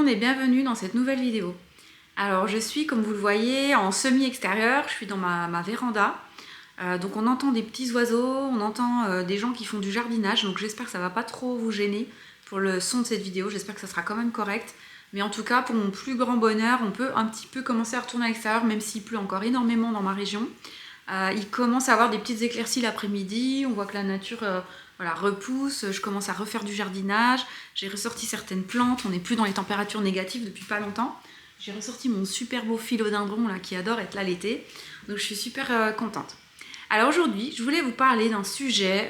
monde et bienvenue dans cette nouvelle vidéo. Alors je suis, comme vous le voyez, en semi-extérieur, je suis dans ma véranda. Donc on entend des petits oiseaux, on entend des gens qui font du jardinage, donc j'espère que ça va pas trop vous gêner pour le son de cette vidéo, j'espère que ça sera quand même correct. Mais en tout cas, pour mon plus grand bonheur, on peut un petit peu commencer à retourner à l'extérieur, même s'il pleut encore énormément dans ma région. Il commence à avoir des petites éclaircies l'après-midi, on voit que la nature repousse, je commence à refaire du jardinage, j'ai ressorti certaines plantes, on n'est plus dans les températures négatives depuis pas longtemps. J'ai ressorti mon super beau philodendron là, qui adore être là l'été, donc je suis super contente. Alors aujourd'hui, je voulais vous parler d'un sujet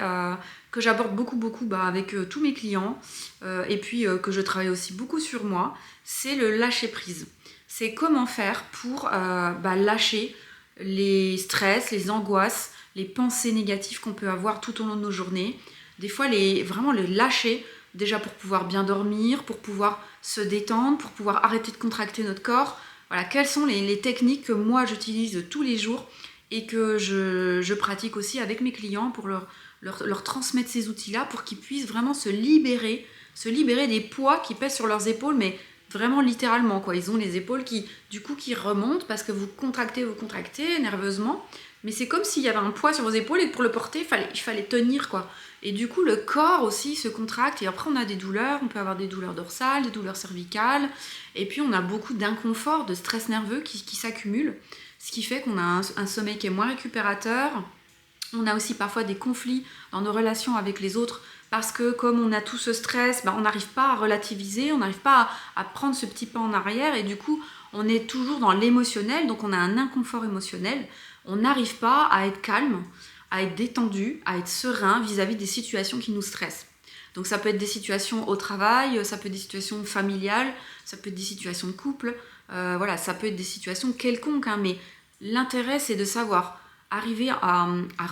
que j'aborde beaucoup avec tous mes clients et puis que je travaille aussi beaucoup sur moi, c'est le lâcher prise. C'est comment faire pour lâcher les stress, les angoisses, les pensées négatives qu'on peut avoir tout au long de nos journées. Des fois, vraiment les lâcher, déjà pour pouvoir bien dormir, pour pouvoir se détendre, pour pouvoir arrêter de contracter notre corps. Voilà, quelles sont les techniques que moi j'utilise tous les jours et que je pratique aussi avec mes clients pour leur transmettre ces outils-là pour qu'ils puissent vraiment se libérer des poids qui pèsent sur leurs épaules, mais vraiment littéralement, quoi. Ils ont les épaules qui remontent parce que vous contractez nerveusement, mais c'est comme s'il y avait un poids sur vos épaules et que pour le porter, il fallait tenir, quoi. Et du coup, le corps aussi se contracte et après on a des douleurs, on peut avoir des douleurs dorsales, des douleurs cervicales, et puis on a beaucoup d'inconfort, de stress nerveux qui s'accumulent, ce qui fait qu'on a un sommeil qui est moins récupérateur. On a aussi parfois des conflits dans nos relations avec les autres parce que comme on a tout ce stress, on n'arrive pas à relativiser, on n'arrive pas à prendre ce petit pas en arrière et du coup on est toujours dans l'émotionnel, donc on a un inconfort émotionnel, on n'arrive pas à être calme, à être détendu, à être serein vis-à-vis des situations qui nous stressent. Donc ça peut être des situations au travail, ça peut être des situations familiales, ça peut être des situations de couple, ça peut être des situations quelconques, mais l'intérêt c'est de savoir arriver à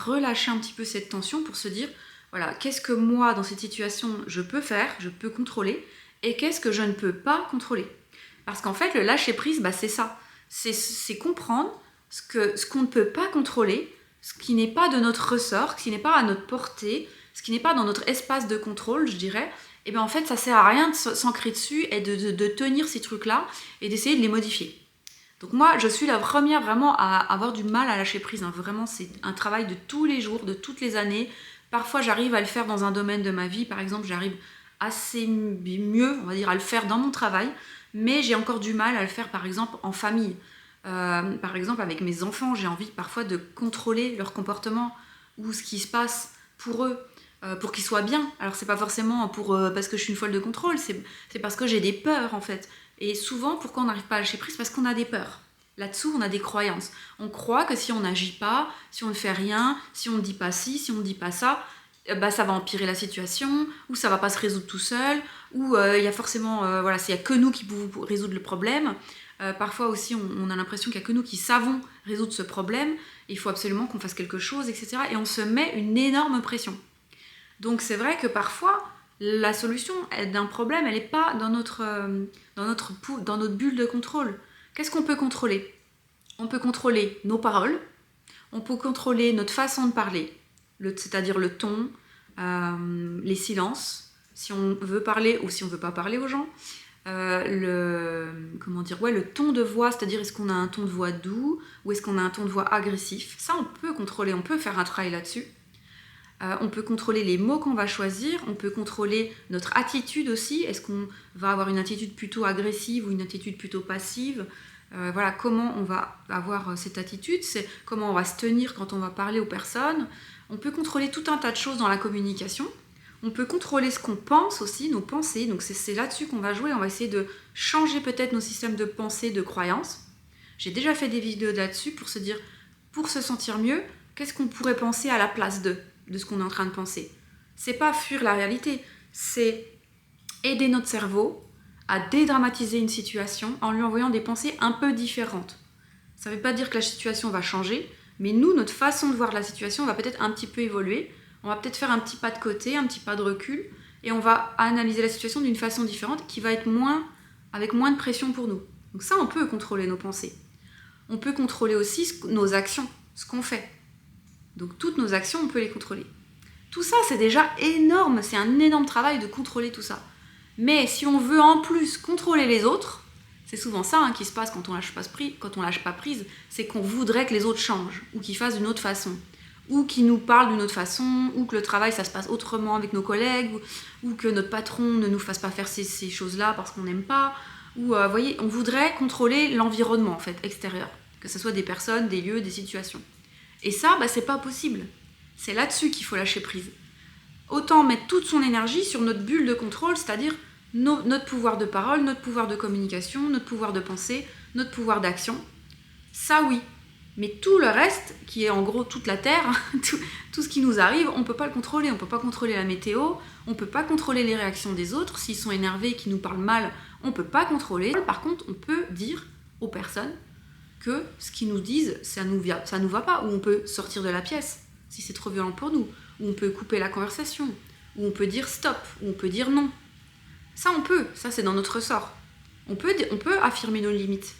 relâcher un petit peu cette tension pour se dire, voilà, qu'est-ce que moi dans cette situation je peux faire, je peux contrôler, et qu'est-ce que je ne peux pas contrôler. Parce qu'en fait le lâcher prise, c'est ça, c'est comprendre ce qu'on ne peut pas contrôler, ce qui n'est pas de notre ressort, ce qui n'est pas à notre portée, ce qui n'est pas dans notre espace de contrôle, je dirais. Et bien en fait ça sert à rien de s'ancrer dessus et de tenir ces trucs-là et d'essayer de les modifier. Donc moi, je suis la première vraiment à avoir du mal à lâcher prise. Vraiment, c'est un travail de tous les jours, de toutes les années. Parfois, j'arrive à le faire dans un domaine de ma vie. Par exemple, j'arrive assez mieux, on va dire, à le faire dans mon travail. Mais j'ai encore du mal à le faire, par exemple, en famille. Par exemple, avec mes enfants, j'ai envie parfois de contrôler leur comportement ou ce qui se passe pour eux. Pour qu'ils soient bien. Alors c'est pas forcément parce que je suis une folle de contrôle, c'est parce que j'ai des peurs en fait. Et souvent, pourquoi on n'arrive pas à lâcher prise? Parce qu'on a des peurs. Là-dessous, on a des croyances. On croit que si on n'agit pas, si on ne fait rien, si on ne dit pas ci, si on ne dit pas ça, ça va empirer la situation, ou ça va pas se résoudre tout seul, ou il y a forcément, il n'y a que nous qui pouvons résoudre le problème. Parfois aussi, on a l'impression qu'il n'y a que nous qui savons résoudre ce problème. Il faut absolument qu'on fasse quelque chose, etc. Et on se met une énorme pression. Donc c'est vrai que parfois, la solution d'un problème, elle n'est pas dans notre bulle de contrôle. Qu'est-ce qu'on peut contrôler? On peut contrôler nos paroles, on peut contrôler notre façon de parler, c'est-à-dire le ton, les silences, si on veut parler ou si on ne veut pas parler aux gens, le ton de voix, c'est-à-dire est-ce qu'on a un ton de voix doux ou est-ce qu'on a un ton de voix agressif. Ça, on peut contrôler, on peut faire un travail là-dessus. On peut contrôler les mots qu'on va choisir, on peut contrôler notre attitude aussi, est-ce qu'on va avoir une attitude plutôt agressive ou une attitude plutôt passive, comment on va avoir cette attitude, c'est comment on va se tenir quand on va parler aux personnes. On peut contrôler tout un tas de choses dans la communication, on peut contrôler ce qu'on pense aussi, nos pensées, donc c'est là-dessus qu'on va jouer, on va essayer de changer peut-être nos systèmes de pensée, de croyances. J'ai déjà fait des vidéos là-dessus pour se dire, pour se sentir mieux, qu'est-ce qu'on pourrait penser à la place de ce qu'on est en train de penser. C'est pas fuir la réalité, c'est aider notre cerveau à dédramatiser une situation en lui envoyant des pensées un peu différentes. Ça ne veut pas dire que la situation va changer, mais nous, notre façon de voir la situation va peut-être un petit peu évoluer, on va peut-être faire un petit pas de côté, un petit pas de recul, et on va analyser la situation d'une façon différente qui va être avec moins de pression pour nous. Donc ça, on peut contrôler nos pensées. On peut contrôler aussi nos actions, ce qu'on fait. Donc toutes nos actions, on peut les contrôler. Tout ça, c'est déjà énorme, c'est un énorme travail de contrôler tout ça. Mais si on veut en plus contrôler les autres, c'est souvent ça qui se passe quand on lâche pas prise, c'est qu'on voudrait que les autres changent, ou qu'ils fassent d'une autre façon, ou qu'ils nous parlent d'une autre façon, ou que le travail ça se passe autrement avec nos collègues, ou que notre patron ne nous fasse pas faire ces choses-là parce qu'on n'aime pas, ou vous voyez, on voudrait contrôler l'environnement en fait, extérieur, que ce soit des personnes, des lieux, des situations. Et ça, c'est pas possible. C'est là-dessus qu'il faut lâcher prise. Autant mettre toute son énergie sur notre bulle de contrôle, c'est-à-dire notre pouvoir de parole, notre pouvoir de communication, notre pouvoir de pensée, notre pouvoir d'action. Ça oui. Mais tout le reste, qui est en gros toute la Terre, tout ce qui nous arrive, on ne peut pas le contrôler. On ne peut pas contrôler la météo, on ne peut pas contrôler les réactions des autres. S'ils sont énervés et qu'ils nous parlent mal, on ne peut pas contrôler. Par contre, on peut dire aux personnes que ce qu'ils nous disent, ça nous va pas, ou on peut sortir de la pièce si c'est trop violent pour nous, ou on peut couper la conversation, ou on peut dire stop, ou on peut dire non. Ça on peut, ça c'est dans notre ressort. On peut affirmer nos limites,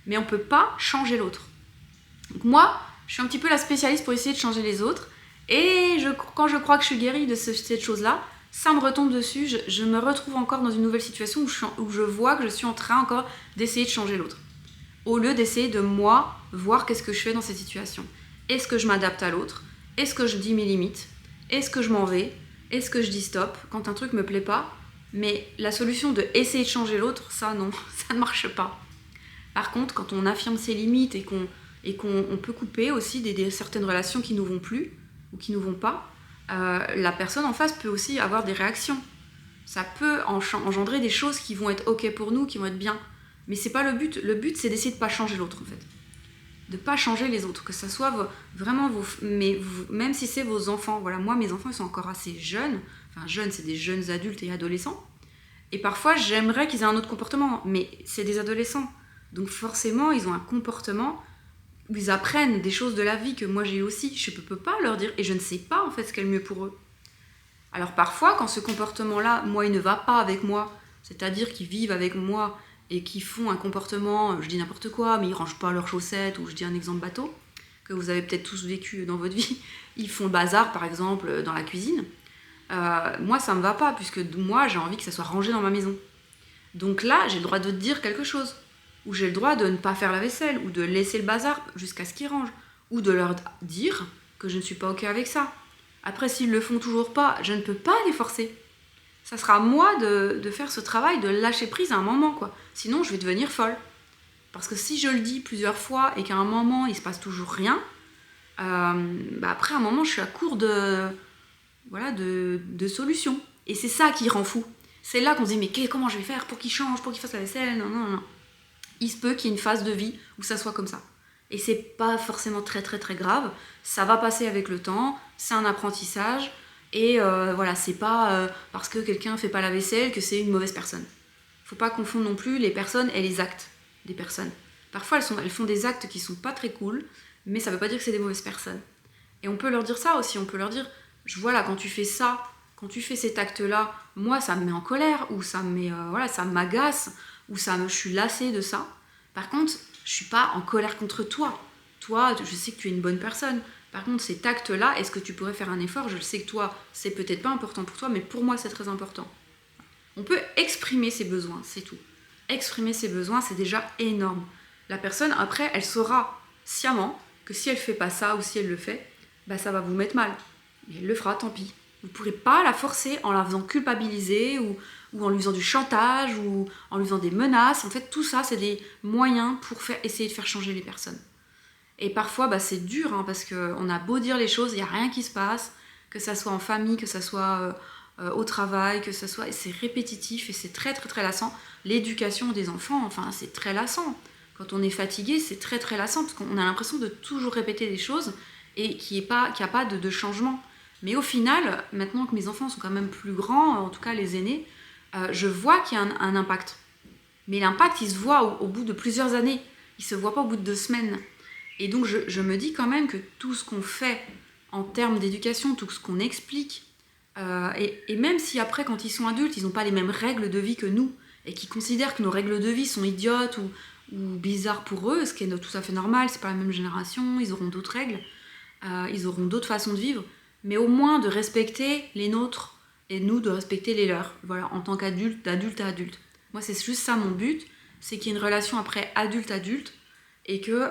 mais on peut pas changer l'autre. Donc moi, je suis un petit peu la spécialiste pour essayer de changer les autres, et quand je crois que je suis guérie de cette chose-là, ça me retombe dessus, je me retrouve encore dans une nouvelle situation où je vois que je suis en train encore d'essayer de changer l'autre. Au lieu d'essayer de moi voir qu'est-ce que je fais dans cette situation. Est-ce que je m'adapte à l'autre? Est-ce que je dis mes limites? Est-ce que je m'en vais? Est-ce que je dis stop quand un truc me plaît pas? Mais la solution de essayer de changer l'autre, ça non, ça ne marche pas. Par contre, quand on affirme ses limites et qu'on peut couper aussi certaines relations qui nous vont plus ou qui nous vont pas, la personne en face peut aussi avoir des réactions. Ça peut engendrer des choses qui vont être ok pour nous, qui vont être bien. Mais c'est pas le but. Le but, c'est d'essayer de pas changer l'autre, en fait. De pas changer les autres. Que ça soit vraiment même si c'est vos enfants. Voilà, moi, mes enfants, ils sont encore assez jeunes. Enfin, jeunes, c'est des jeunes adultes et adolescents. Et parfois, j'aimerais qu'ils aient un autre comportement. Mais c'est des adolescents. Donc forcément, ils ont un comportement où ils apprennent des choses de la vie que moi, j'ai aussi. Je peux pas leur dire. Et je ne sais pas, en fait, ce qu'est le mieux pour eux. Alors parfois, quand ce comportement-là, moi, il ne va pas avec moi, c'est-à-dire qu'ils vivent avec moi et qui font un comportement, je dis n'importe quoi, mais ils rangent pas leurs chaussettes, ou je dis un exemple bateau, que vous avez peut-être tous vécu dans votre vie, ils font le bazar par exemple dans la cuisine, moi ça me va pas, puisque moi j'ai envie que ça soit rangé dans ma maison. Donc là, j'ai le droit de te dire quelque chose, ou j'ai le droit de ne pas faire la vaisselle, ou de laisser le bazar jusqu'à ce qu'ils rangent, ou de leur dire que je ne suis pas ok avec ça. Après, s'ils le font toujours pas, je ne peux pas les forcer. Ça sera à moi de faire ce travail, de lâcher prise à un moment, quoi. Sinon, je vais devenir folle. Parce que si je le dis plusieurs fois et qu'à un moment, il se passe toujours rien, après, à un moment, je suis à court de solutions. Et c'est ça qui rend fou. C'est là qu'on se dit, mais comment je vais faire pour qu'il change, pour qu'il fasse la vaisselle? Non. Il se peut qu'il y ait une phase de vie où ça soit comme ça. Et c'est pas forcément très très très grave. Ça va passer avec le temps, c'est un apprentissage. Et c'est pas parce que quelqu'un fait pas la vaisselle que c'est une mauvaise personne. Faut pas confondre non plus les personnes et les actes des personnes. Parfois elles font des actes qui sont pas très cool, mais ça veut pas dire que c'est des mauvaises personnes. Et on peut leur dire ça aussi, on peut leur dire, voilà, quand tu fais ça, quand tu fais cet acte-là, moi ça me met en colère, ou ça m'agace, ou je suis lassée de ça. Par contre, je suis pas en colère contre toi. Toi, je sais que tu es une bonne personne. Par contre, cet acte-là, est-ce que tu pourrais faire un effort? Je sais que toi, c'est peut-être pas important pour toi, mais pour moi, c'est très important. On peut exprimer ses besoins, c'est tout. Exprimer ses besoins, c'est déjà énorme. La personne, après, elle saura sciemment que si elle fait pas ça ou si elle le fait, ça va vous mettre mal. Mais elle le fera, tant pis. Vous ne pourrez pas la forcer en la faisant culpabiliser ou en lui faisant du chantage ou en lui faisant des menaces. En fait, tout ça, c'est des moyens pour essayer de faire changer les personnes. Et parfois, c'est dur, parce qu'on a beau dire les choses, il n'y a rien qui se passe, que ça soit en famille, que ça soit au travail, que ça soit... Et c'est répétitif et c'est très très très lassant. L'éducation des enfants, c'est très lassant. Quand on est fatigué, c'est très très lassant, parce qu'on a l'impression de toujours répéter des choses et qu'il n'y a pas de changement. Mais au final, maintenant que mes enfants sont quand même plus grands, en tout cas les aînés, je vois qu'il y a un impact. Mais l'impact, il se voit au bout de plusieurs années. Il ne se voit pas au bout de 2 semaines. Et donc je me dis quand même que tout ce qu'on fait en termes d'éducation, tout ce qu'on explique, et même si après quand ils sont adultes, ils n'ont pas les mêmes règles de vie que nous, et qu'ils considèrent que nos règles de vie sont idiotes ou bizarres pour eux, ce qui est tout à fait normal, c'est pas la même génération, ils auront d'autres règles, ils auront d'autres façons de vivre, mais au moins de respecter les nôtres, et nous de respecter les leurs, voilà, en tant qu'adulte, d'adulte à adulte. Moi, c'est juste ça mon but, c'est qu'il y ait une relation après adulte-adulte et que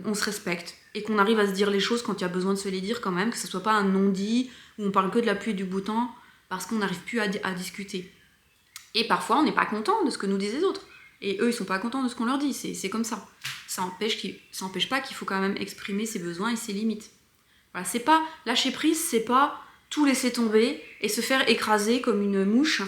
on se respecte et qu'on arrive à se dire les choses quand il y a besoin de se les dire quand même, que ce soit pas un non-dit où on parle que de la pluie et du beau temps parce qu'on n'arrive plus à discuter. Et parfois, on n'est pas content de ce que nous disent les autres. Et eux, ils sont pas contents de ce qu'on leur dit. C'est comme ça. Ça empêche pas qu'il faut quand même exprimer ses besoins et ses limites. Voilà, c'est pas lâcher prise, c'est pas tout laisser tomber et se faire écraser comme une mouche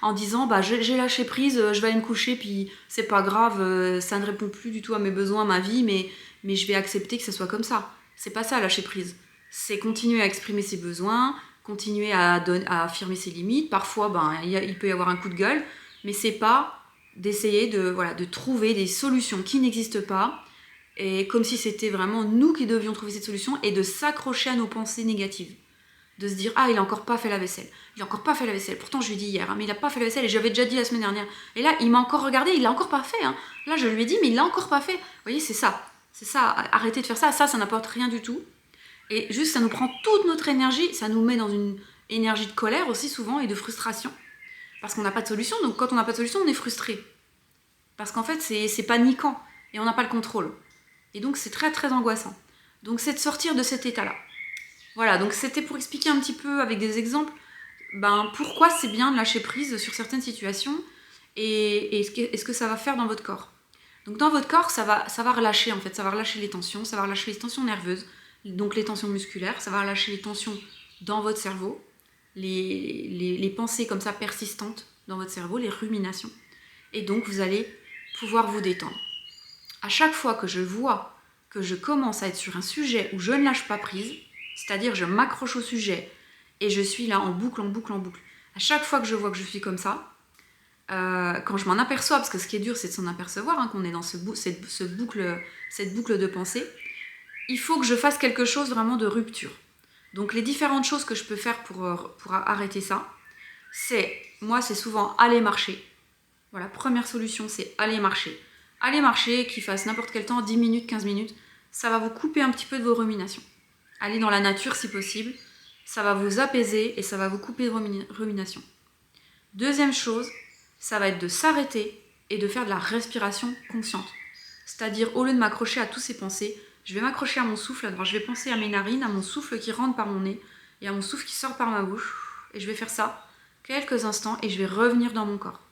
en disant bah j'ai lâché prise, je vais aller me coucher, puis c'est pas grave, ça ne répond plus du tout à mes besoins, à ma vie, mais je vais accepter que ça soit comme ça. C'est pas ça lâcher prise. C'est continuer à exprimer ses besoins, continuer à affirmer ses limites. Parfois, il peut y avoir un coup de gueule, mais c'est pas d'essayer de trouver des solutions qui n'existent pas, et comme si c'était vraiment nous qui devions trouver cette solution, et de s'accrocher à nos pensées négatives. De se dire, ah, il a encore pas fait la vaisselle. Il a encore pas fait la vaisselle. Pourtant, je lui ai dit hier, mais il a pas fait la vaisselle, et j'avais déjà dit la semaine dernière. Et là, il m'a encore regardé, il l'a encore pas fait. Là, je lui ai dit, mais il l'a encore pas fait. Vous voyez, c'est ça. C'est ça. Arrêtez de faire ça. Ça n'apporte rien du tout. Et juste, ça nous prend toute notre énergie. Ça nous met dans une énergie de colère aussi souvent et de frustration. Parce qu'on n'a pas de solution. Donc, quand on n'a pas de solution, on est frustré. Parce qu'en fait, c'est paniquant. Et on n'a pas le contrôle. Et donc, c'est très, très angoissant. Donc, c'est de sortir de cet état-là. Voilà, donc c'était pour expliquer un petit peu avec des exemples pourquoi c'est bien de lâcher prise sur certaines situations et ce que ça va faire dans votre corps. Donc dans votre corps, ça va relâcher en fait, ça va relâcher les tensions, ça va relâcher les tensions nerveuses, donc les tensions musculaires, ça va relâcher les tensions dans votre cerveau, les pensées comme ça persistantes dans votre cerveau, les ruminations. Et donc vous allez pouvoir vous détendre. À chaque fois que je vois que je commence à être sur un sujet où je ne lâche pas prise, c'est-à-dire je m'accroche au sujet et je suis là en boucle, en boucle, en boucle. À chaque fois que je vois que je suis comme ça, quand je m'en aperçois, parce que ce qui est dur c'est de s'en apercevoir, qu'on est dans cette boucle de pensée, il faut que je fasse quelque chose vraiment de rupture. Donc les différentes choses que je peux faire pour arrêter ça, moi c'est souvent aller marcher. Voilà, première solution, c'est aller marcher. Aller marcher, qu'il fasse n'importe quel temps, 10 minutes, 15 minutes, ça va vous couper un petit peu de vos ruminations. Aller dans la nature si possible, ça va vous apaiser et ça va vous couper de rumination. Deuxième chose, ça va être de s'arrêter et de faire de la respiration consciente. C'est-à-dire, au lieu de m'accrocher à toutes ces pensées, je vais m'accrocher à mon souffle, alors je vais penser à mes narines, à mon souffle qui rentre par mon nez et à mon souffle qui sort par ma bouche. Et je vais faire ça quelques instants et je vais revenir dans mon corps.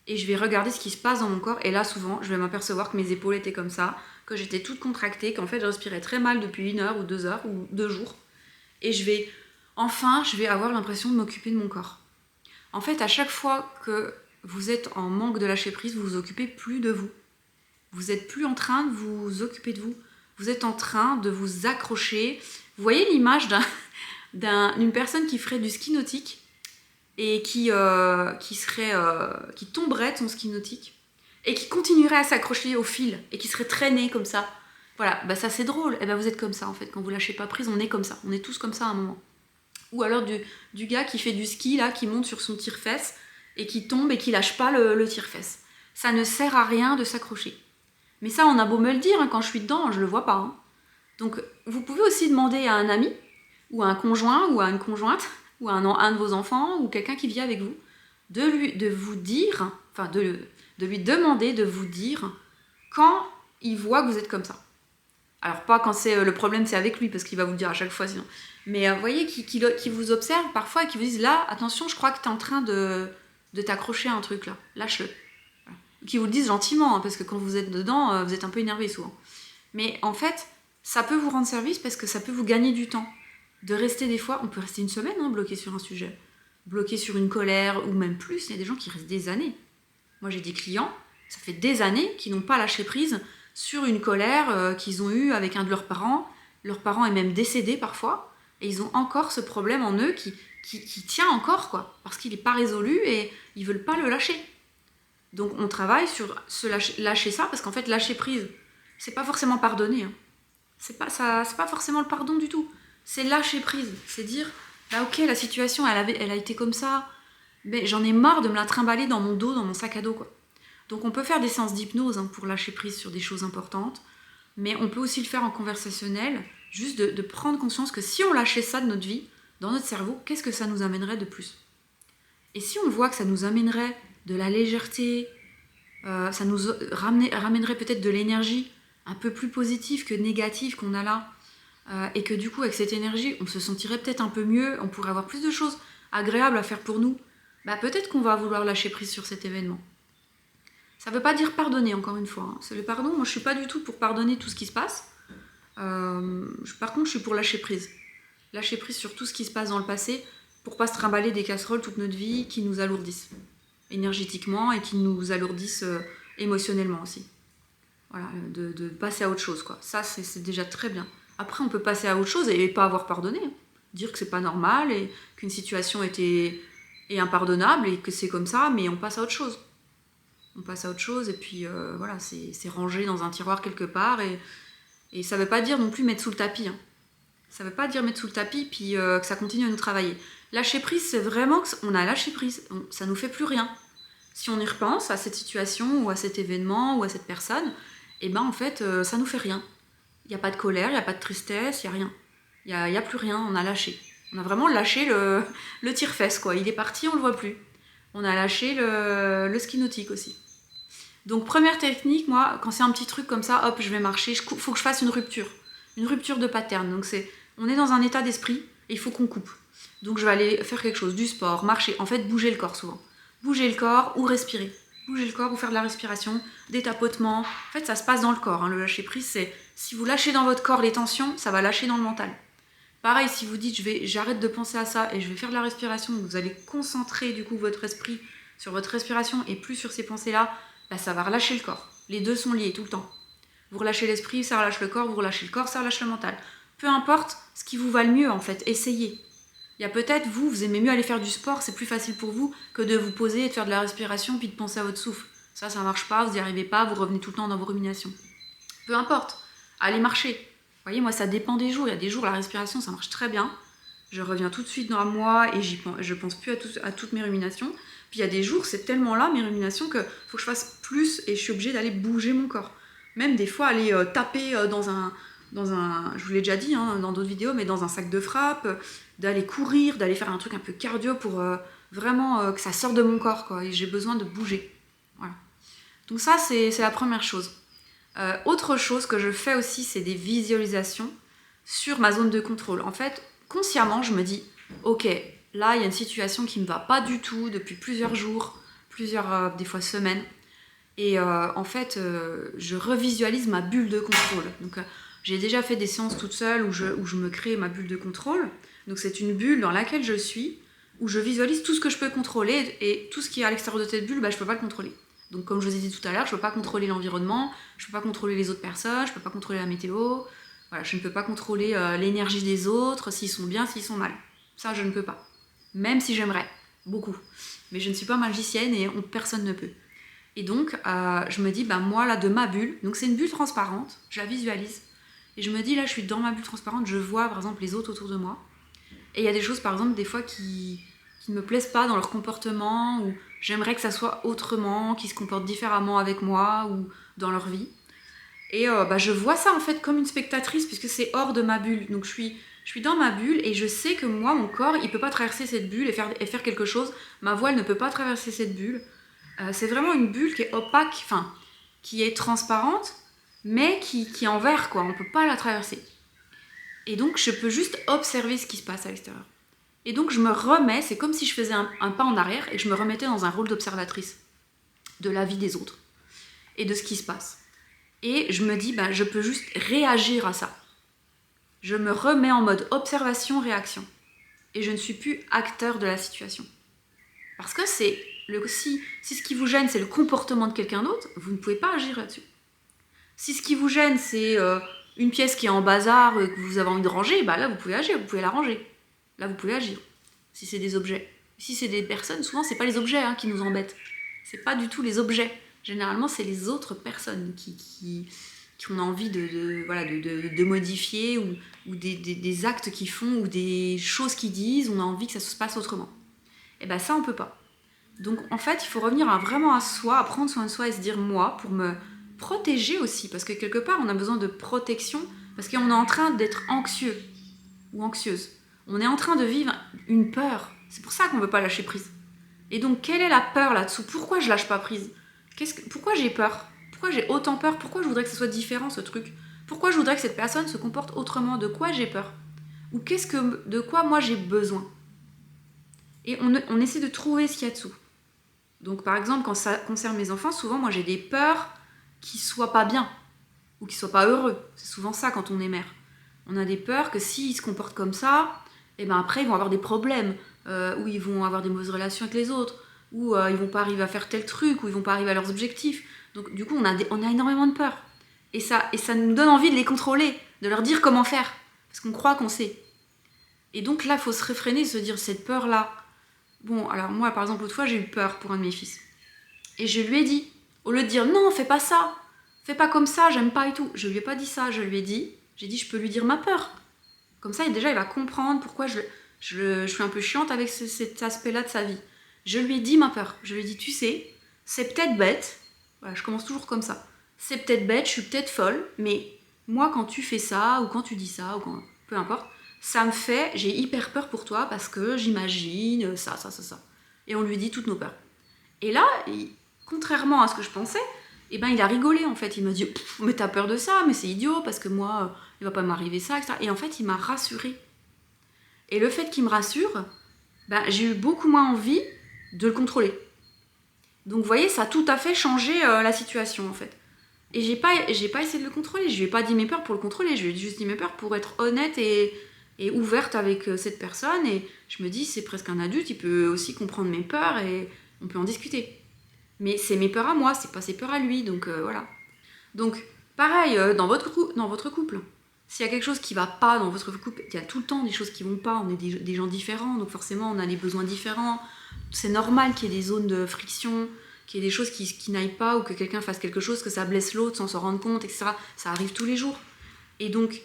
Et je vais regarder ce qui se passe dans mon corps. Et là, souvent, je vais m'apercevoir que mes épaules étaient comme ça, que j'étais toute contractée, qu'en fait, je respirais très mal depuis 1 heure ou 2 heures ou 2 jours. Et je vais avoir l'impression de m'occuper de mon corps. En fait, à chaque fois que vous êtes en manque de lâcher prise, vous vous occupez plus de vous. Vous n'êtes plus en train de vous occuper de vous. Vous êtes en train de vous accrocher. Vous voyez l'image d'une personne qui ferait du ski nautique et qui tomberait de son ski nautique et qui continuerait à s'accrocher au fil et qui serait traîné comme ça. Voilà, ça c'est drôle. Et vous êtes comme ça en fait, quand vous lâchez pas prise, on est comme ça. On est tous comme ça à un moment. Ou alors du gars qui fait du ski là, qui monte sur son tire-fesse et qui tombe et qui lâche pas le tire-fesse. Ça ne sert à rien de s'accrocher. Mais ça, on a beau me le dire, quand je suis dedans, je le vois pas. Donc, vous pouvez aussi demander à un ami, ou à un conjoint, ou à une conjointe, ou à un de vos enfants, ou quelqu'un qui vit avec vous, de lui demander de vous dire quand il voit que vous êtes comme ça. Alors, pas quand le problème, c'est avec lui, parce qu'il va vous le dire à chaque fois sinon. Mais vous voyez, qui vous observe parfois et qui vous disent là, attention, je crois que tu es en train de t'accrocher à un truc là, lâche-le. Qui vous le disent gentiment, parce que quand vous êtes dedans, vous êtes un peu énervé souvent. Mais en fait, ça peut vous rendre service parce que ça peut vous gagner du temps. De rester des fois, on peut rester 1 semaine bloqué sur un sujet, bloqué sur une colère, ou même plus, il y a des gens qui restent des années. Moi j'ai des clients, ça fait des années qu'ils n'ont pas lâché prise sur une colère qu'ils ont eue avec un de leurs parents. Leur parent est même décédé parfois, et ils ont encore ce problème en eux qui tient encore, quoi, parce qu'il n'est pas résolu et ils veulent pas le lâcher. Donc on travaille sur lâcher ça, parce qu'en fait lâcher prise, c'est pas forcément pardonner. C'est pas forcément le pardon du tout. C'est lâcher prise, c'est dire ok, la situation elle a été comme ça, mais j'en ai marre de me la trimballer dans mon dos, dans mon sac à dos, quoi. Donc on peut faire des séances d'hypnose pour lâcher prise sur des choses importantes, mais on peut aussi le faire en conversationnel, juste de prendre conscience que si on lâchait ça de notre vie, dans notre cerveau, qu'est-ce que ça nous amènerait de plus? Et si on voit que ça nous amènerait de la légèreté, ça nous ramènerait peut-être de l'énergie un peu plus positive que négative qu'on a là, et que du coup avec cette énergie on se sentirait peut-être un peu mieux, on pourrait avoir plus de choses agréables à faire pour nous, peut-être qu'on va vouloir lâcher prise sur cet événement. Ça veut pas dire pardonner, encore une fois, hein. C'est le pardon, moi je suis pas du tout pour pardonner tout ce qui se passe. Par contre je suis pour lâcher prise. Lâcher prise sur tout ce qui se passe dans le passé pour pas se trimballer des casseroles toute notre vie qui nous alourdissent énergétiquement et qui nous alourdissent émotionnellement aussi. Voilà, de passer à autre chose, quoi. Ça c'est déjà très bien. Après on peut passer à autre chose et pas avoir pardonné, hein. Dire que c'est pas normal et qu'une situation est impardonnable et que c'est comme ça, mais on passe à autre chose. On passe à autre chose et puis voilà, c'est rangé dans un tiroir quelque part et ça veut pas dire non plus mettre sous le tapis, hein. Ça veut pas dire mettre sous le tapis puis que ça continue à nous travailler. Lâcher prise, c'est vraiment qu'on a lâché prise, ça nous fait plus rien. Si on y repense à cette situation ou à cet événement ou à cette personne, en fait ça nous fait rien. Il n'y a pas de colère, il n'y a pas de tristesse, il n'y a rien. Il n'y a plus rien, on a lâché. On a vraiment lâché le tire-fesse, quoi. Il est parti, on le voit plus. On a lâché le ski nautique aussi. Donc première technique, moi, quand c'est un petit truc comme ça, hop, je vais marcher, faut que je fasse une rupture de pattern. Donc on est dans un état d'esprit et il faut qu'on coupe. Donc je vais aller faire quelque chose, du sport, marcher, en fait bouger le corps souvent. Bouger le corps ou respirer. Bouger le corps ou faire de la respiration, des tapotements. En fait, ça se passe dans le corps, hein. Le lâcher prise, c'est si vous lâchez dans votre corps les tensions, ça va lâcher dans le mental. Pareil, si vous dites j'arrête de penser à ça et je vais faire de la respiration, vous allez concentrer du coup votre esprit sur votre respiration et plus sur ces pensées-là, ça va relâcher le corps. Les deux sont liés tout le temps. Vous relâchez l'esprit, ça relâche le corps, vous relâchez le corps, ça relâche le mental. Peu importe ce qui vous va le mieux en fait, essayez. Il y a peut-être, vous aimez mieux aller faire du sport, c'est plus facile pour vous que de vous poser et de faire de la respiration puis de penser à votre souffle. Ça marche pas, vous n'y arrivez pas, vous revenez tout le temps dans vos ruminations. Peu importe, allez marcher. Vous voyez, moi ça dépend des jours. Il y a des jours la respiration ça marche très bien. Je reviens tout de suite dans moi et je pense plus à toutes mes ruminations. Puis il y a des jours, c'est tellement là mes ruminations que faut que je fasse plus et je suis obligée d'aller bouger mon corps. Même des fois aller taper dans un, je vous l'ai déjà dit hein, dans d'autres vidéos, mais dans un sac de frappe, d'aller courir, d'aller faire un truc un peu cardio pour vraiment que ça sorte de mon corps, quoi. Et j'ai besoin de bouger. Voilà. Donc ça, c'est la première chose. Autre chose que je fais aussi, c'est des visualisations sur ma zone de contrôle. En fait, consciemment, je me dis, ok, là, il y a une situation qui ne me va pas du tout depuis plusieurs jours, des fois semaines. Et en fait, je revisualise ma bulle de contrôle. Donc, j'ai déjà fait des séances toute seule où je me crée ma bulle de contrôle. Donc, c'est une bulle dans laquelle je suis, où je visualise tout ce que je peux contrôler et tout ce qui est à l'extérieur de cette bulle, je ne peux pas le contrôler. Donc comme je vous ai dit tout à l'heure, je ne peux pas contrôler l'environnement, je ne peux pas contrôler les autres personnes, je ne peux pas contrôler la météo, voilà, je ne peux pas contrôler l'énergie des autres, s'ils sont bien, s'ils sont mal. Ça, je ne peux pas. Même si j'aimerais, beaucoup. Mais je ne suis pas magicienne et personne ne peut. Et donc, je me dis, moi, là, de ma bulle, donc c'est une bulle transparente, je la visualise, et je me dis, là, je suis dans ma bulle transparente, je vois, par exemple, les autres autour de moi. Et il y a des choses, par exemple, des fois qui ne me plaisent pas dans leur comportement, ou j'aimerais que ça soit autrement, qu'ils se comportent différemment avec moi, ou dans leur vie. Et je vois ça, en fait, comme une spectatrice, puisque c'est hors de ma bulle. Donc, je suis dans ma bulle, et je sais que moi, mon corps, il peut pas traverser cette bulle et faire quelque chose. Ma voile ne peut pas traverser cette bulle. C'est vraiment une bulle qui est opaque, enfin, qui est transparente, mais qui est en verre, quoi. On peut pas la traverser. Et donc, je peux juste observer ce qui se passe à l'extérieur. Et donc, je me remets, c'est comme si je faisais un pas en arrière et que je me remettais dans un rôle d'observatrice de la vie des autres et de ce qui se passe. Et je me dis, je peux juste réagir à ça. Je me remets en mode observation-réaction. Et je ne suis plus acteur de la situation. Parce que si ce qui vous gêne, c'est le comportement de quelqu'un d'autre, vous ne pouvez pas agir là-dessus. Si ce qui vous gêne, c'est une pièce qui est en bazar, que vous avez envie de ranger, là, vous pouvez agir, vous pouvez la ranger. Là, vous pouvez agir. Si c'est des objets. Si c'est des personnes, souvent, c'est pas les objets qui nous embêtent. C'est pas du tout les objets. Généralement, c'est les autres personnes qui ont envie de modifier ou des actes qu'ils font ou des choses qu'ils disent, on a envie que ça se passe autrement. Et ça, on peut pas. Donc, en fait, il faut revenir vraiment à soi, à prendre soin de soi et se dire, moi, pour me protéger aussi, parce que quelque part, on a besoin de protection, parce qu'on est en train d'être anxieux ou anxieuse. On est en train de vivre une peur. C'est pour ça qu'on ne veut pas lâcher prise. Et donc, quelle est la peur là-dessous? Pourquoi je lâche pas prise? Pourquoi j'ai peur? Pourquoi j'ai autant peur? Pourquoi je voudrais que ce soit différent, ce truc? Pourquoi je voudrais que cette personne se comporte autrement? De quoi j'ai peur? Ou de quoi moi j'ai besoin? Et on essaie de trouver ce qu'il y a dessous. Donc, par exemple, quand ça concerne mes enfants, souvent, moi, j'ai des peurs qu'ils soient pas bien ou qu'ils soient pas heureux. C'est souvent ça quand on est mère. On a des peurs que s'ils se comportent comme ça, et ben après, ils vont avoir des problèmes, ou ils vont avoir des mauvaises relations avec les autres, ou ils vont pas arriver à faire tel truc, ou ils vont pas arriver à leurs objectifs. Donc, du coup, on a énormément de peurs. Et ça nous donne envie de les contrôler, de leur dire comment faire, parce qu'on croit qu'on sait. Et donc là, il faut se réfréner, se dire, cette peur-là. Bon, alors moi, par exemple, l'autre fois, j'ai eu peur pour un de mes fils. Et je lui ai dit, au lieu de dire, non, fais pas ça, fais pas comme ça, j'aime pas et tout. Je lui ai pas dit ça, j'ai dit, je peux lui dire ma peur. Comme ça, déjà, il va comprendre pourquoi je suis un peu chiante avec cet aspect-là de sa vie. Je lui ai dit ma peur. Je lui ai dit, tu sais, c'est peut-être bête. Voilà, je commence toujours comme ça. C'est peut-être bête, je suis peut-être folle, mais moi, quand tu fais ça, ou quand tu dis ça, ou quand... peu importe, j'ai hyper peur pour toi parce que j'imagine ça. Et on lui dit toutes nos peurs. Et là, contrairement à ce que je pensais, eh ben, il a rigolé en fait. Il m'a dit, mais t'as peur de ça, mais c'est idiot parce que moi, il va pas m'arriver ça, etc. Et en fait, il m'a rassurée. Et le fait qu'il me rassure, ben, j'ai eu beaucoup moins envie de le contrôler. Donc vous voyez, ça a tout à fait changé la situation en fait. Et j'ai pas essayé de le contrôler, je lui ai pas dit mes peurs pour le contrôler, je lui ai juste dit mes peurs pour être honnête et ouverte avec cette personne. Et je me dis, c'est presque un adulte, il peut aussi comprendre mes peurs et on peut en discuter. Mais c'est mes peurs à moi, c'est pas ses peurs à lui, donc voilà. Donc, pareil, dans votre couple, s'il y a quelque chose qui va pas dans votre couple, il y a tout le temps des choses qui vont pas, on est des gens différents, donc forcément on a des besoins différents. C'est normal qu'il y ait des zones de friction, qu'il y ait des choses qui n'aillent pas, ou que quelqu'un fasse quelque chose, que ça blesse l'autre sans s'en rendre compte, etc. Ça arrive tous les jours. Et donc,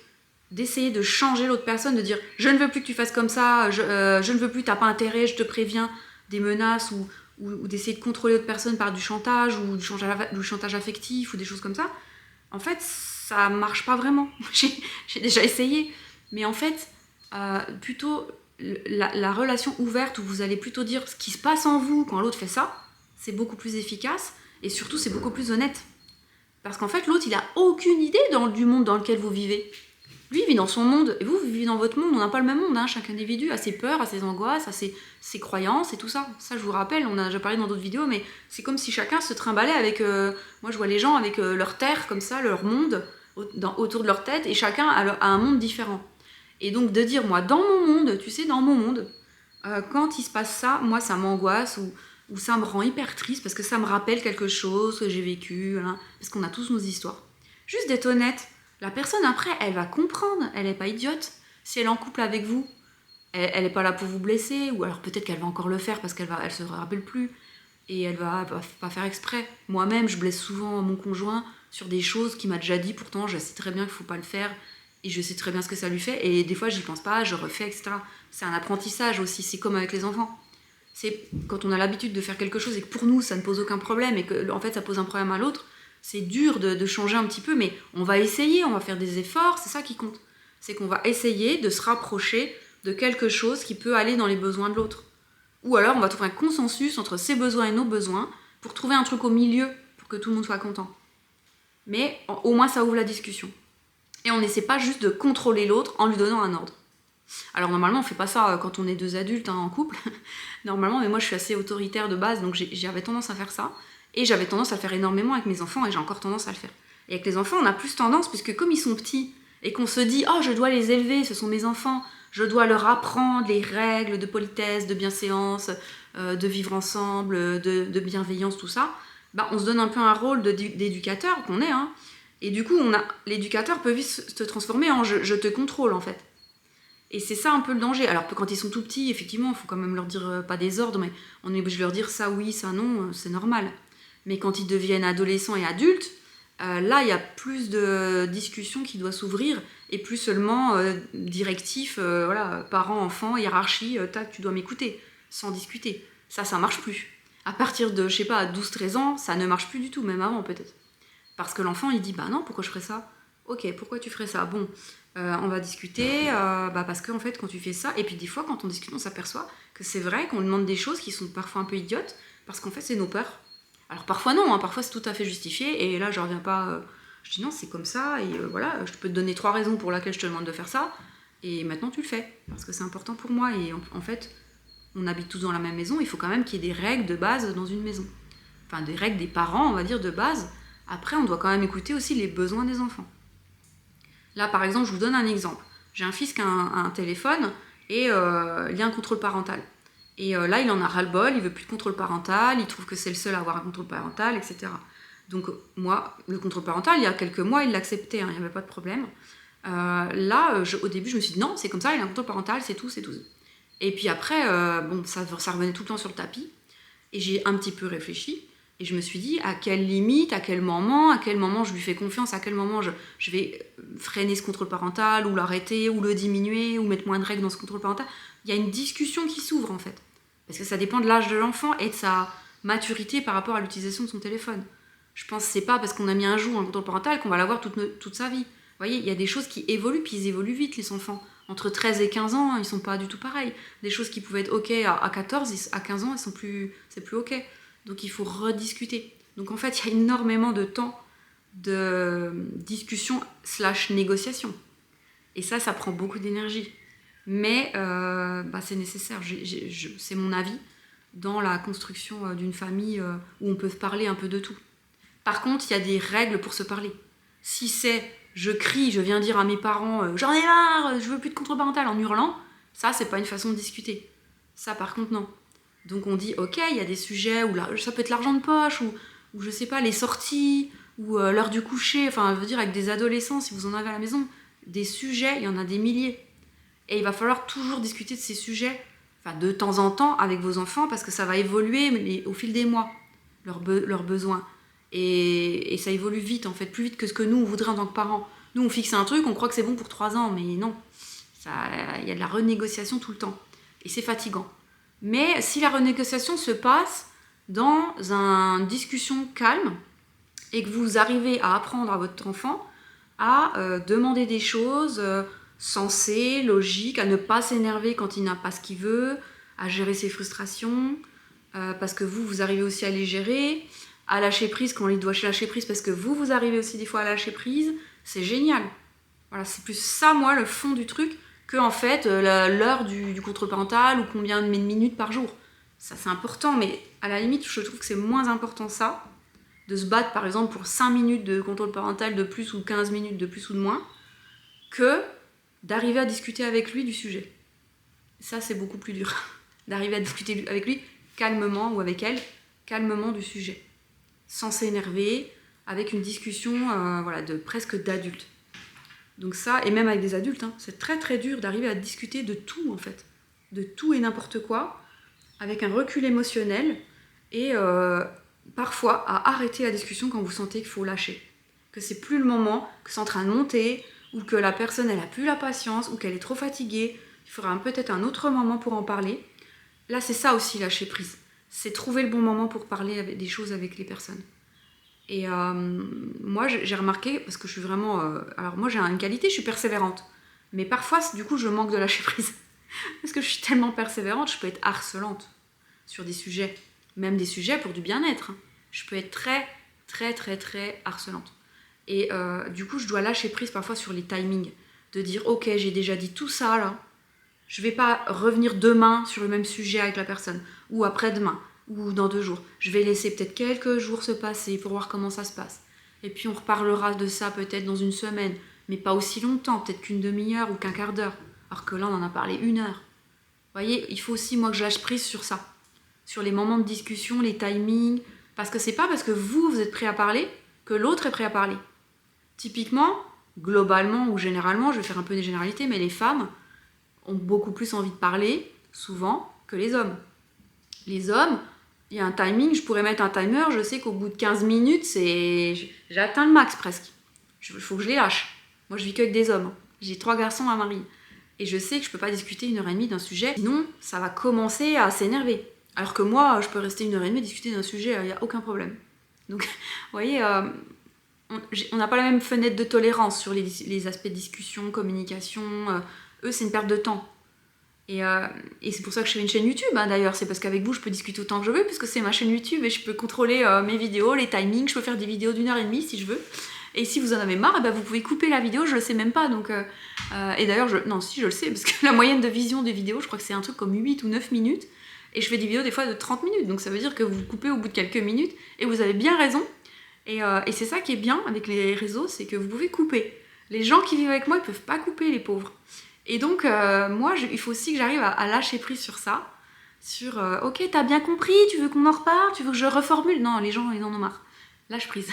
d'essayer de changer l'autre personne, de dire « je ne veux plus que tu fasses comme ça, je ne veux plus, t'as pas intérêt, je te préviens », des menaces, ou d'essayer de contrôler l'autre personne par du chantage, ou du chantage affectif, ou des choses comme ça, en fait, ça marche pas vraiment. J'ai déjà essayé. Mais en fait, plutôt la relation ouverte, où vous allez plutôt dire ce qui se passe en vous quand l'autre fait ça, c'est beaucoup plus efficace, et surtout, c'est beaucoup plus honnête. Parce qu'en fait, l'autre, il a aucune idée du monde dans lequel vous vivez. Lui, il vit dans son monde, et vous vivez dans votre monde. On n'a pas le même monde, hein. Chaque individu a ses peurs, a ses angoisses, a ses croyances et tout ça. Ça, je vous rappelle, on a déjà parlé dans d'autres vidéos, mais c'est comme si chacun se trimballait avec... moi, je vois les gens avec leur terre, comme ça, leur monde, autour de leur tête, et chacun a un monde différent. Et donc, de dire, moi, dans mon monde, tu sais, dans mon monde, quand il se passe ça, moi, ça m'angoisse, ou ça me rend hyper triste, parce que ça me rappelle quelque chose que j'ai vécu, hein, parce qu'on a tous nos histoires. Juste d'être honnête. La personne, après, elle va comprendre, elle n'est pas idiote. Si elle est en couple avec vous, elle n'est pas là pour vous blesser, ou alors peut-être qu'elle va encore le faire parce qu'elle se rappelle plus, et elle va pas faire exprès. Moi-même, je blesse souvent mon conjoint sur des choses qu'il m'a déjà dit, pourtant je sais très bien qu'il ne faut pas le faire, et je sais très bien ce que ça lui fait, et des fois j'y pense pas, je refais, etc. C'est un apprentissage aussi, c'est comme avec les enfants. C'est quand on a l'habitude de faire quelque chose et que pour nous ça ne pose aucun problème, et que en fait ça pose un problème à l'autre, c'est dur de changer un petit peu, mais on va essayer, on va faire des efforts, c'est ça qui compte. C'est qu'on va essayer de se rapprocher de quelque chose qui peut aller dans les besoins de l'autre. Ou alors on va trouver un consensus entre ses besoins et nos besoins pour trouver un truc au milieu pour que tout le monde soit content. Mais au moins ça ouvre la discussion. Et on n'essaie pas juste de contrôler l'autre en lui donnant un ordre. Alors normalement on fait pas ça quand on est deux adultes en couple, normalement, mais moi je suis assez autoritaire de base, donc j'avais tendance à faire ça. Et j'avais tendance à le faire énormément avec mes enfants, et j'ai encore tendance à le faire. Et avec les enfants, on a plus tendance, puisque comme ils sont petits, et qu'on se dit « Oh, je dois les élever, ce sont mes enfants, je dois leur apprendre les règles de politesse, de bienséance, de vivre ensemble, de bienveillance, tout ça », bah, on se donne un peu un rôle d'éducateur qu'on est, hein. Et du coup, l'éducateur peut vite se transformer en « je te contrôle », en fait. Et c'est ça un peu le danger. Alors que quand ils sont tout petits, effectivement, il faut quand même leur dire, pas des ordres, mais on est obligé de leur dire ça oui, ça non, c'est normal. Mais quand ils deviennent adolescents et adultes, là, il y a plus de discussions qui doivent s'ouvrir, et plus seulement directif, voilà, parents, enfants, hiérarchie, tac, tu dois m'écouter, sans discuter. Ça marche plus. À partir de, je sais pas, à 12-13 ans, ça ne marche plus du tout, même avant peut-être. Parce que l'enfant, il dit, bah non, pourquoi je ferais ça ? Ok, pourquoi tu ferais ça? Bon, on va discuter, parce qu'en fait, quand tu fais ça, et puis des fois, quand on discute, on s'aperçoit que c'est vrai qu'on demande des choses qui sont parfois un peu idiotes, parce qu'en fait, c'est nos peurs. Alors parfois non, hein, parfois c'est tout à fait justifié, et là, je reviens pas... je dis non, c'est comme ça, et voilà, je peux te donner 3 raisons pour lesquelles je te demande de faire ça, et maintenant tu le fais, parce que c'est important pour moi, et en fait, on habite tous dans la même maison, il faut quand même qu'il y ait des règles de base dans une maison. Enfin, des règles des parents, on va dire, de base. Après, on doit quand même écouter aussi les besoins des enfants. Là, par exemple, je vous donne un exemple. J'ai un fils qui a un téléphone et il y a un contrôle parental. Et là, il en a ras-le-bol, il veut plus de contrôle parental, il trouve que c'est le seul à avoir un contrôle parental, etc. Donc moi, le contrôle parental, il y a quelques mois, il l'acceptait, hein, il n'y avait pas de problème. Là, au début, je me suis dit non, c'est comme ça, il a un contrôle parental, c'est tout, c'est tout. Et puis après, ça revenait tout le temps sur le tapis. Et j'ai un petit peu réfléchi. Et je me suis dit, à quelle limite, à quel moment je lui fais confiance, à quel moment je vais freiner ce contrôle parental, ou l'arrêter, ou le diminuer, ou mettre moins de règles dans ce contrôle parental. Il y a une discussion qui s'ouvre en fait. Parce que ça dépend de l'âge de l'enfant et de sa maturité par rapport à l'utilisation de son téléphone. Je pense que c'est pas parce qu'on a mis un jour un contrôle parental qu'on va l'avoir toute sa vie. Vous voyez, il y a des choses qui évoluent, puis ils évoluent vite, les enfants. Entre 13 et 15 ans, ils sont pas du tout pareils. Des choses qui pouvaient être ok à 14, à 15 ans, c'est plus ok. Donc il faut rediscuter. Donc en fait, il y a énormément de temps de discussion / négociation. Et ça prend beaucoup d'énergie. Mais c'est nécessaire. C'est mon avis dans la construction d'une famille où on peut parler un peu de tout. Par contre, il y a des règles pour se parler. Si c'est je crie, je viens dire à mes parents j'en ai marre, je veux plus de contrôle parental en hurlant, ça c'est pas une façon de discuter. Ça par contre non. Donc on dit ok, il y a des sujets où ça peut être l'argent de poche ou je sais pas, les sorties ou l'heure du coucher, enfin je veux dire avec des adolescents si vous en avez à la maison, des sujets, il y en a des milliers. Et il va falloir toujours discuter de ces sujets, enfin de temps en temps avec vos enfants parce que ça va évoluer au fil des mois, leurs besoins. Et ça évolue vite en fait, plus vite que ce que nous on voudrait en tant que parents. Nous on fixe un truc, on croit que c'est bon pour 3 ans, mais non. Il y a de la renégociation tout le temps. Et c'est fatigant. Mais si la renégociation se passe dans une discussion calme et que vous arrivez à apprendre à votre enfant à demander des choses sensées, logiques, à ne pas s'énerver quand il n'a pas ce qu'il veut, à gérer ses frustrations, parce que vous arrivez aussi à les gérer, à lâcher prise quand il doit lâcher prise parce que vous arrivez aussi des fois à lâcher prise, c'est génial. Voilà, c'est plus ça, moi, le fond du truc, que en fait l'heure du contrôle parental ou combien de minutes par jour. Ça, c'est important, mais à la limite, je trouve que c'est moins important ça, de se battre par exemple pour 5 minutes de contrôle parental de plus ou 15 minutes de plus ou de moins, que d'arriver à discuter avec lui du sujet. Ça, c'est beaucoup plus dur, d'arriver à discuter avec lui calmement ou avec elle, calmement du sujet. Sans s'énerver, avec une discussion de presque d'adulte. Donc ça, et même avec des adultes, hein, c'est très très dur d'arriver à discuter de tout en fait. De tout et n'importe quoi, avec un recul émotionnel, et parfois à arrêter la discussion quand vous sentez qu'il faut lâcher. Que c'est plus le moment, que c'est en train de monter, ou que la personne elle a plus la patience, ou qu'elle est trop fatiguée, il faudra peut-être un autre moment pour en parler. Là c'est ça aussi lâcher prise. C'est trouver le bon moment pour parler des choses avec les personnes. Et moi j'ai remarqué, parce que je suis vraiment... alors moi j'ai une qualité, je suis persévérante. Mais parfois du coup je manque de lâcher prise. Parce que je suis tellement persévérante, je peux être harcelante sur des sujets. Même des sujets pour du bien-être. Hein. Je peux être très très très très harcelante. Et du coup je dois lâcher prise parfois sur les timings. De dire ok, j'ai déjà dit tout ça là. Je vais pas revenir demain sur le même sujet avec la personne. Ou après-demain. Ou dans 2 jours. Je vais laisser peut-être quelques jours se passer pour voir comment ça se passe. Et puis on reparlera de ça peut-être dans 1 semaine. Mais pas aussi longtemps. Peut-être qu'une demi-heure ou qu'un quart d'heure. Alors que là on en a parlé 1 heure. Vous voyez, il faut aussi moi que je lâche prise sur ça. Sur les moments de discussion, les timings. Parce que c'est pas parce que vous êtes prêt à parler que l'autre est prêt à parler. Typiquement, globalement ou généralement, je vais faire un peu des généralités, mais les femmes ont beaucoup plus envie de parler, souvent, que les hommes. Les hommes, il y a un timing, je pourrais mettre un timer, je sais qu'au bout de 15 minutes, j'ai atteint le max presque. Il faut que je les lâche. Moi, je vis qu'avec des hommes. J'ai 3 garçons à marier. Et je sais que je peux pas discuter 1h30 d'un sujet, sinon ça va commencer à s'énerver. Alors que moi, je peux rester 1h30 et discuter d'un sujet, il n'y a aucun problème. Donc, vous voyez, on n'a pas la même fenêtre de tolérance sur les aspects de discussion, communication. Eux, c'est une perte de temps. Et c'est pour ça que je fais une chaîne YouTube, hein, d'ailleurs. C'est parce qu'avec vous, je peux discuter autant que je veux, puisque c'est ma chaîne YouTube et je peux contrôler mes vidéos, les timings. Je peux faire des vidéos d'1h30 si je veux. Et si vous en avez marre, vous pouvez couper la vidéo, je le sais même pas. Donc, et d'ailleurs, non, si je le sais, parce que la moyenne de vision des vidéos, je crois que c'est un truc comme 8 ou 9 minutes. Et je fais des vidéos des fois de 30 minutes. Donc ça veut dire que vous coupez au bout de quelques minutes. Et vous avez bien raison. Et c'est ça qui est bien avec les réseaux, c'est que vous pouvez couper. Les gens qui vivent avec moi, ils peuvent pas couper, les pauvres. Et donc, moi, il faut aussi que j'arrive à lâcher prise sur ça. Sur, ok, t'as bien compris, tu veux qu'on en reparle, tu veux que je reformule. Non, les gens, ils en ont marre. Lâche prise.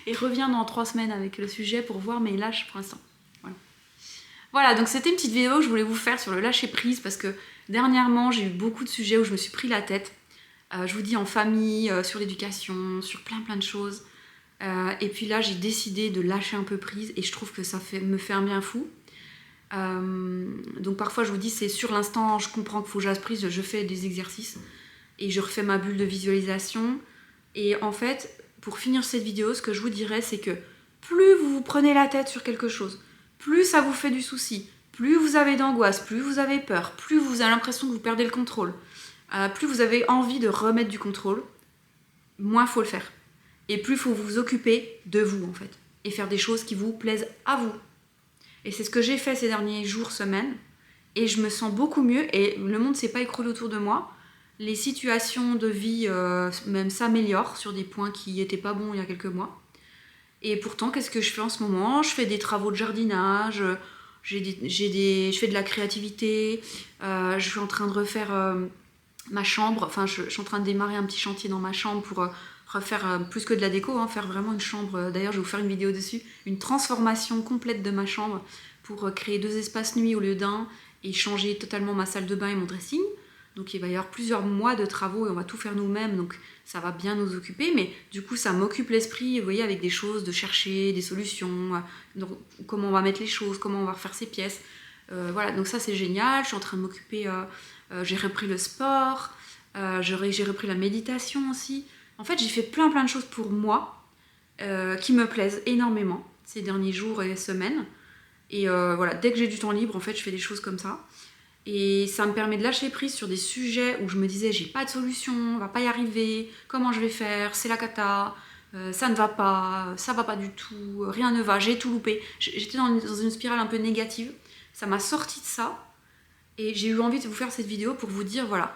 Et reviens dans 3 semaines avec le sujet pour voir, mais lâche pour l'instant. Voilà, donc c'était une petite vidéo que je voulais vous faire sur le lâcher prise parce que dernièrement, j'ai eu beaucoup de sujets où je me suis pris la tête. Je vous dis en famille, sur l'éducation, sur plein de choses. Et puis là, j'ai décidé de lâcher un peu prise et je trouve que ça me fait un bien fou. Donc parfois, je vous dis, c'est sur l'instant, je comprends qu'il faut que je lâche prise, je fais des exercices et je refais ma bulle de visualisation. Et en fait, pour finir cette vidéo, ce que je vous dirais, c'est que plus vous vous prenez la tête sur quelque chose, plus ça vous fait du souci, plus vous avez d'angoisse, plus vous avez peur, plus vous avez l'impression que vous perdez le contrôle, plus vous avez envie de remettre du contrôle, moins il faut le faire. Et plus il faut vous occuper de vous, en fait. Et faire des choses qui vous plaisent à vous. Et c'est ce que j'ai fait ces derniers jours, semaines. Et je me sens beaucoup mieux. Et le monde ne s'est pas écroulé autour de moi. Les situations de vie même s'améliorent sur des points qui n'étaient pas bons il y a quelques mois. Et pourtant, qu'est-ce que je fais en ce moment ? Je fais des travaux de jardinage, je fais de la créativité, je suis en train de refaire ma chambre, enfin je suis en train de démarrer un petit chantier dans ma chambre pour refaire plus que de la déco, hein, faire vraiment une chambre, d'ailleurs je vais vous faire une vidéo dessus, une transformation complète de ma chambre pour créer 2 espaces nuit au lieu d'un et changer totalement ma salle de bain et mon dressing. Donc il va y avoir plusieurs mois de travaux et on va tout faire nous-mêmes, donc ça va bien nous occuper, mais du coup ça m'occupe l'esprit, vous voyez, avec des choses, de chercher des solutions, donc, comment on va mettre les choses, comment on va refaire ces pièces. Voilà, donc ça c'est génial, je suis en train de m'occuper, j'ai repris le sport, j'ai repris la méditation aussi. En fait j'ai fait plein de choses pour moi qui me plaisent énormément ces derniers jours et semaines. Et voilà, dès que j'ai du temps libre, en fait je fais des choses comme ça. Et ça me permet de lâcher prise sur des sujets où je me disais j'ai pas de solution, on va pas y arriver, comment je vais faire, c'est la cata, ça ne va pas, ça va pas du tout, rien ne va, j'ai tout loupé. J'étais dans une spirale un peu négative, ça m'a sorti de ça et j'ai eu envie de vous faire cette vidéo pour vous dire voilà,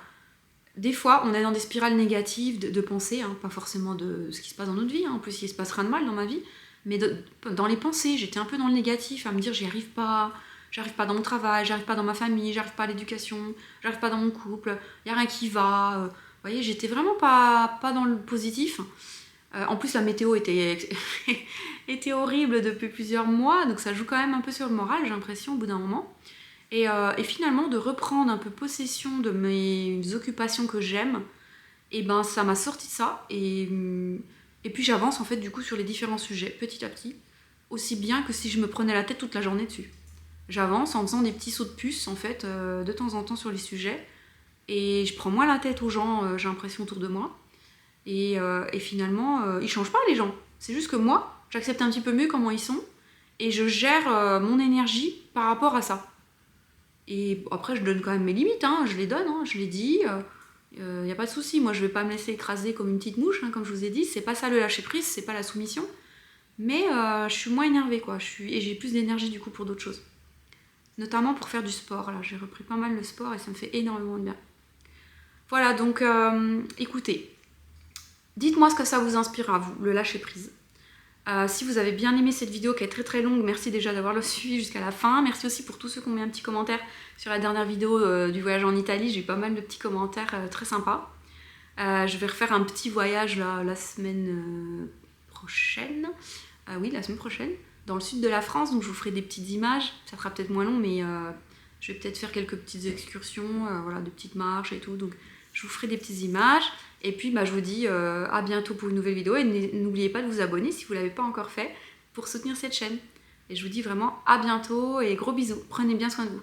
des fois on est dans des spirales négatives de pensée, hein, pas forcément de ce qui se passe dans notre vie, hein, en plus il se passe rien de mal dans ma vie, mais dans les pensées, j'étais un peu dans le négatif à me dire j'y arrive pas. J'arrive pas dans mon travail, j'arrive pas dans ma famille, j'arrive pas à l'éducation, j'arrive pas dans mon couple, y a rien qui va. Vous voyez, j'étais vraiment pas dans le positif. En plus, la météo était horrible depuis plusieurs mois, donc ça joue quand même un peu sur le moral, j'ai l'impression, au bout d'un moment. Et finalement, de reprendre un peu possession de mes occupations que j'aime, et ben ça m'a sorti de ça. Et puis j'avance en fait du coup sur les différents sujets, petit à petit, aussi bien que si je me prenais la tête toute la journée dessus. J'avance en faisant des petits sauts de puce en fait de temps en temps sur les sujets et je prends moins la tête aux gens, j'ai l'impression, autour de moi et finalement ils changent pas les gens, c'est juste que moi j'accepte un petit peu mieux comment ils sont et je gère mon énergie par rapport à ça. Et après je donne quand même mes limites, hein, je les donne, hein, je les dis, y a pas de souci, moi je vais pas me laisser écraser comme une petite mouche, hein, comme je vous ai dit, c'est pas ça le lâcher prise, c'est pas la soumission, mais je suis moins énervée quoi, et j'ai plus d'énergie du coup pour d'autres choses. Notamment pour faire du sport, là j'ai repris pas mal le sport et ça me fait énormément de bien. Voilà, donc écoutez, dites-moi ce que ça vous inspire à vous, le lâcher prise. Si vous avez bien aimé cette vidéo qui est très longue, merci déjà d'avoir le suivi jusqu'à la fin. Merci aussi pour tous ceux qui ont mis un petit commentaire sur la dernière vidéo du voyage en Italie, j'ai eu pas mal de petits commentaires très sympas. Je vais refaire un petit voyage là, la semaine prochaine, oui la semaine prochaine, dans le sud de la France, donc je vous ferai des petites images, ça sera peut-être moins long, mais je vais peut-être faire quelques petites excursions, voilà, de petites marches et tout, donc je vous ferai des petites images, et puis je vous dis à bientôt pour une nouvelle vidéo, et n'oubliez pas de vous abonner si vous ne l'avez pas encore fait, pour soutenir cette chaîne. Et je vous dis vraiment à bientôt, et gros bisous, prenez bien soin de vous.